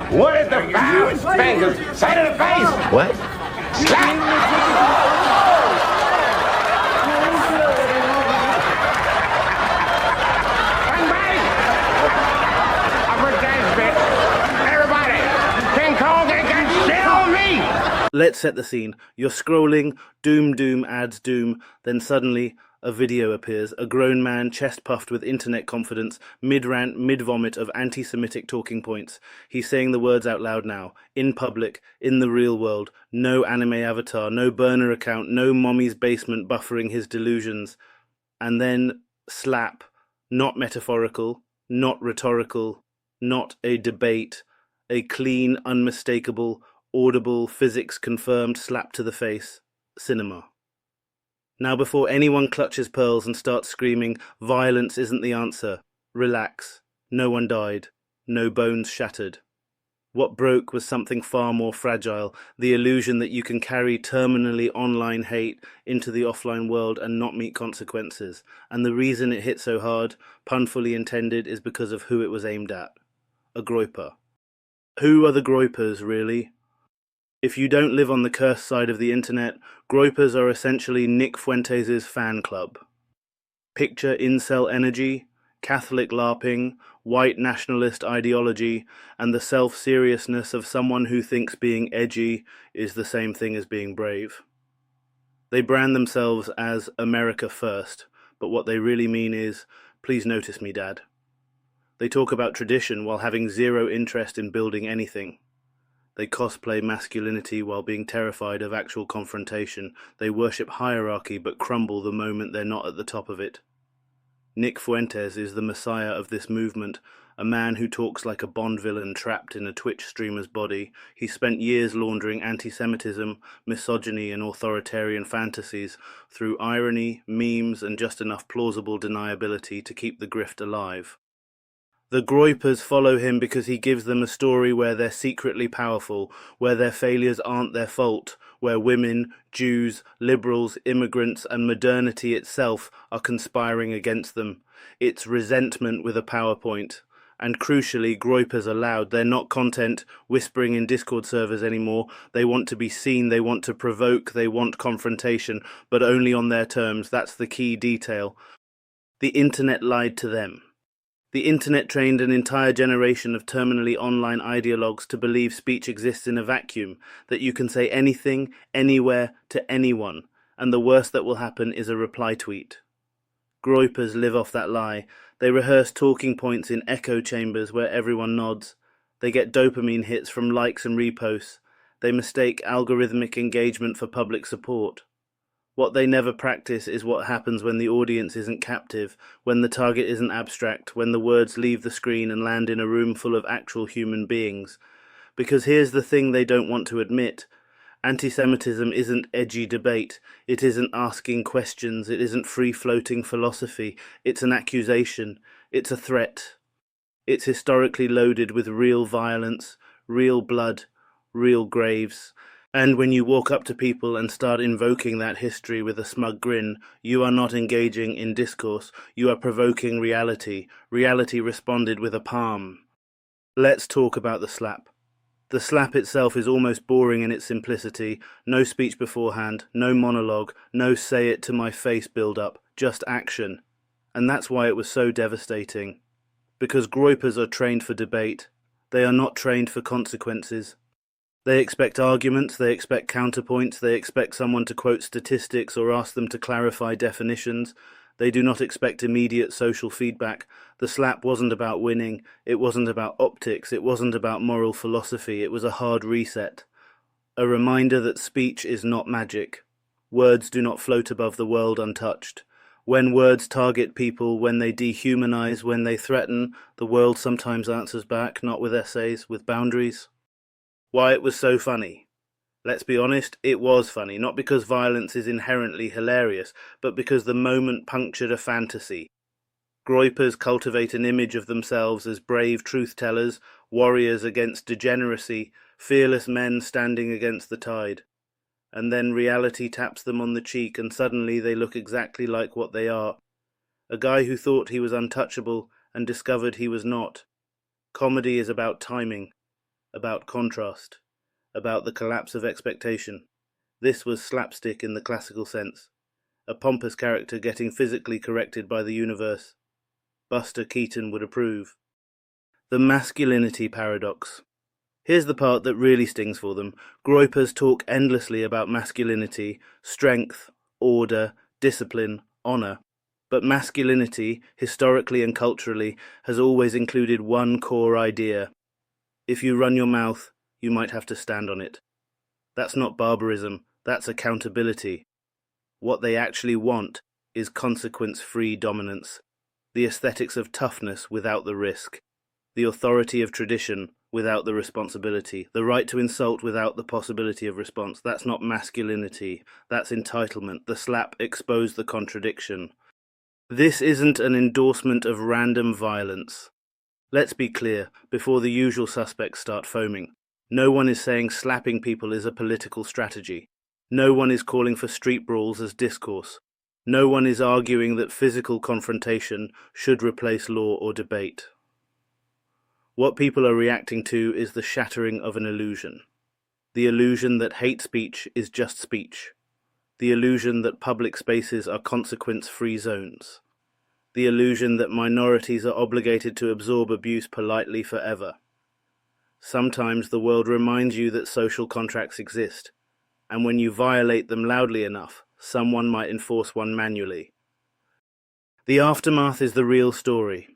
What is the foul? Fingers. Say to the face. What? Slap. Let's set the scene. You're scrolling, doom, ads, doom, then suddenly a video appears, a grown man, chest puffed with internet confidence, mid-rant, mid-vomit of anti-Semitic talking points. He's saying the words out loud now, in public, in the real world, no anime avatar, no burner account, no mommy's basement buffering his delusions. And then, slap, not metaphorical, not rhetorical, not a debate, a clean, unmistakable, audible, physics-confirmed slap to the face. Cinema. Now before anyone clutches pearls and starts screaming, violence isn't the answer. Relax. No one died. No bones shattered. What broke was something far more fragile, the illusion that you can carry terminally online hate into the offline world and not meet consequences. And the reason it hit so hard, pun fully intended, is because of who it was aimed at. A groyper. Who are the groypers, really? If you don't live on the cursed side of the internet, groypers are essentially Nick Fuentes' fan club. Picture incel energy, Catholic LARPing, white nationalist ideology, and the self-seriousness of someone who thinks being edgy is the same thing as being brave. They brand themselves as America First, but what they really mean is, please notice me, Dad. They talk about tradition while having zero interest in building anything. They cosplay masculinity while being terrified of actual confrontation. They worship hierarchy but crumble the moment they're not at the top of it. Nick Fuentes is the messiah of this movement, a man who talks like a Bond villain trapped in a Twitch streamer's body. He spent years laundering anti-Semitism, misogyny and authoritarian fantasies through irony, memes and just enough plausible deniability to keep the grift alive. The groypers follow him because he gives them a story where they're secretly powerful, where their failures aren't their fault, where women, Jews, liberals, immigrants, and modernity itself are conspiring against them. It's resentment with a PowerPoint. And crucially, groypers are loud. They're not content whispering in Discord servers anymore. They want to be seen, they want to provoke, they want confrontation, but only on their terms. That's the key detail. The internet lied to them. The internet trained an entire generation of terminally online ideologues to believe speech exists in a vacuum, that you can say anything, anywhere, to anyone, and the worst that will happen is a reply tweet. Groypers live off that lie. They rehearse talking points in echo chambers where everyone nods. They get dopamine hits from likes and reposts. They mistake algorithmic engagement for public support. What they never practice is what happens when the audience isn't captive, when the target isn't abstract, when the words leave the screen and land in a room full of actual human beings. Because here's the thing they don't want to admit. Anti-Semitism isn't edgy debate. It isn't asking questions. It isn't free-floating philosophy. It's an accusation. It's a threat. It's historically loaded with real violence, real blood, real graves. And when you walk up to people and start invoking that history with a smug grin, you are not engaging in discourse, you are provoking reality. Reality responded with a palm. Let's talk about the slap. The slap itself is almost boring in its simplicity. No speech beforehand, no monologue, no say it to my face build-up, just action. And that's why it was so devastating. Because groypers are trained for debate. They are not trained for consequences. They expect arguments, they expect counterpoints, they expect someone to quote statistics or ask them to clarify definitions. They do not expect immediate social feedback. The slap wasn't about winning, it wasn't about optics, it wasn't about moral philosophy, it was a hard reset. A reminder that speech is not magic. Words do not float above the world untouched. When words target people, when they dehumanize, when they threaten, the world sometimes answers back, not with essays, with boundaries. Why it was so funny. Let's be honest, it was funny, not because violence is inherently hilarious, but because the moment punctured a fantasy. Groypers cultivate an image of themselves as brave truth-tellers, warriors against degeneracy, fearless men standing against the tide. And then reality taps them on the cheek and suddenly they look exactly like what they are. A guy who thought he was untouchable and discovered he was not. Comedy is about timing. about contrast, about the collapse of expectation. This was slapstick in the classical sense, a pompous character getting physically corrected by the universe. Buster Keaton would approve. The masculinity paradox. Here's the part that really stings for them. Groypers talk endlessly about masculinity, strength, order, discipline, honor. But masculinity, historically and culturally, has always included one core idea. If you run your mouth, you might have to stand on it. That's not barbarism, that's accountability. What they actually want is consequence-free dominance, the aesthetics of toughness without the risk, the authority of tradition without the responsibility, the right to insult without the possibility of response. That's not masculinity, that's entitlement. The slap exposed the contradiction. This isn't an endorsement of random violence. Let's be clear, before the usual suspects start foaming. No one is saying slapping people is a political strategy. No one is calling for street brawls as discourse. No one is arguing that physical confrontation should replace law or debate. What people are reacting to is the shattering of an illusion. The illusion that hate speech is just speech. The illusion that public spaces are consequence-free zones. The illusion that minorities are obligated to absorb abuse politely forever. Sometimes the world reminds you that social contracts exist, and when you violate them loudly enough, someone might enforce one manually. The aftermath is the real story.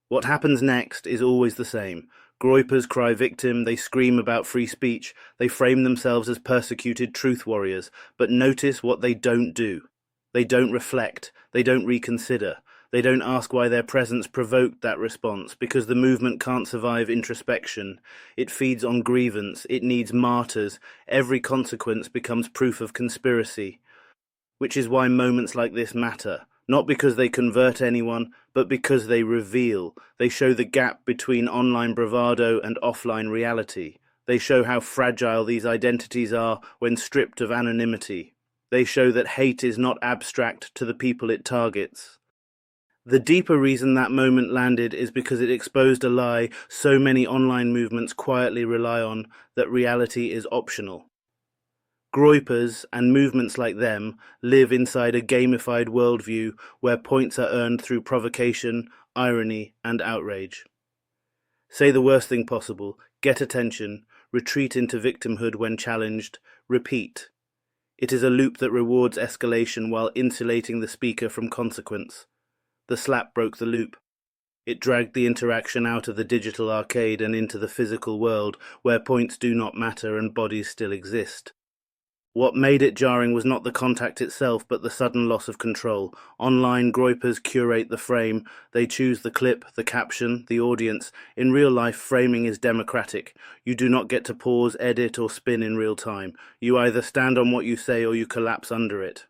What happens next is always the same. Groypers cry victim, they scream about free speech, they frame themselves as persecuted truth warriors, but notice what they don't do. They don't reflect, they don't reconsider, they don't ask why their presence provoked that response, because the movement can't survive introspection. It feeds on grievance, it needs martyrs, every consequence becomes proof of conspiracy. Which is why moments like this matter. Not because they convert anyone, but because they reveal. They show the gap between online bravado and offline reality. They show how fragile these identities are when stripped of anonymity. They show that hate is not abstract to the people it targets. The deeper reason that moment landed is because it exposed a lie so many online movements quietly rely on, that reality is optional. Groypers and movements like them live inside a gamified worldview where points are earned through provocation, irony, and outrage. Say the worst thing possible, get attention, retreat into victimhood when challenged, repeat. It is a loop that rewards escalation while insulating the speaker from consequence. The slap broke the loop. It dragged the interaction out of the digital arcade and into the physical world where points do not matter and bodies still exist. What made it jarring was not the contact itself, but the sudden loss of control. Online, groypers curate the frame. They choose the clip, the caption, the audience. In real life, framing is democratic. You do not get to pause, edit, or spin in real time. You either stand on what you say or you collapse under it.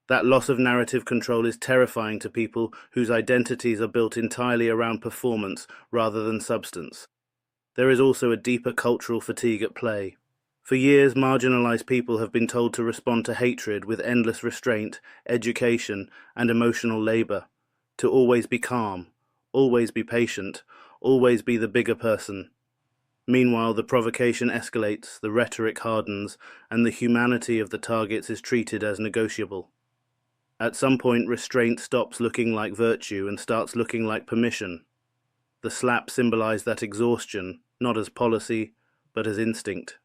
That loss of narrative control is terrifying to people whose identities are built entirely around performance rather than substance. There is also a deeper cultural fatigue at play. For years, marginalized people have been told to respond to hatred with endless restraint, education, and emotional labor, to always be calm, always be patient, always be the bigger person. Meanwhile, the provocation escalates, the rhetoric hardens, and the humanity of the targets is treated as negotiable. At some point, restraint stops looking like virtue and starts looking like permission. The slap symbolized that exhaustion, not as policy, but as instinct.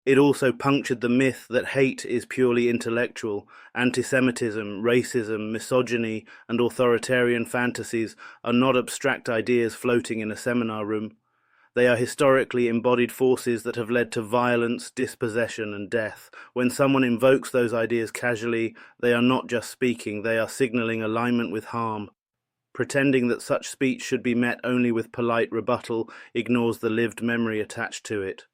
It also punctured the myth that hate is purely intellectual. Antisemitism, racism, misogyny, and authoritarian fantasies are not abstract ideas floating in a seminar room. They are historically embodied forces that have led to violence, dispossession, and death. When someone invokes those ideas casually, they are not just speaking, they are signaling alignment with harm. Pretending that such speech should be met only with polite rebuttal ignores the lived memory attached to it.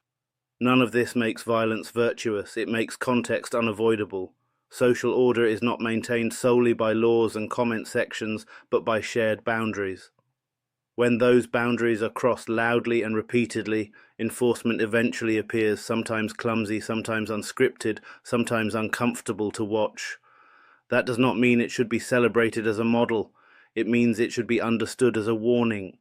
None of this makes violence virtuous, it makes context unavoidable. Social order is not maintained solely by laws and comment sections, but by shared boundaries. When those boundaries are crossed loudly and repeatedly, enforcement eventually appears, sometimes clumsy, sometimes unscripted, sometimes uncomfortable to watch. That does not mean it should be celebrated as a model. It means it should be understood as a warning.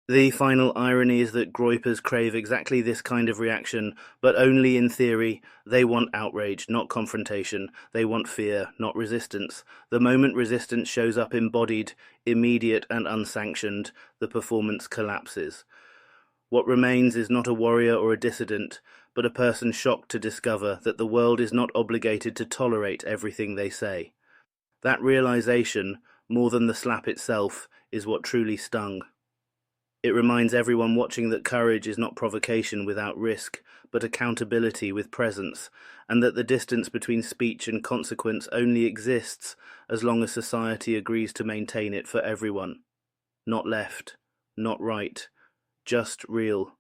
The final irony is that groypers crave exactly this kind of reaction, but only in theory. They want outrage, not confrontation. They want fear, not resistance. The moment resistance shows up embodied, immediate and unsanctioned, the performance collapses. What remains is not a warrior or a dissident, but a person shocked to discover that the world is not obligated to tolerate everything they say. That realization, more than the slap itself, is what truly stung. It reminds everyone watching that courage is not provocation without risk, but accountability with presence, and that the distance between speech and consequence only exists as long as society agrees to maintain it for everyone. Not left, not right, just real.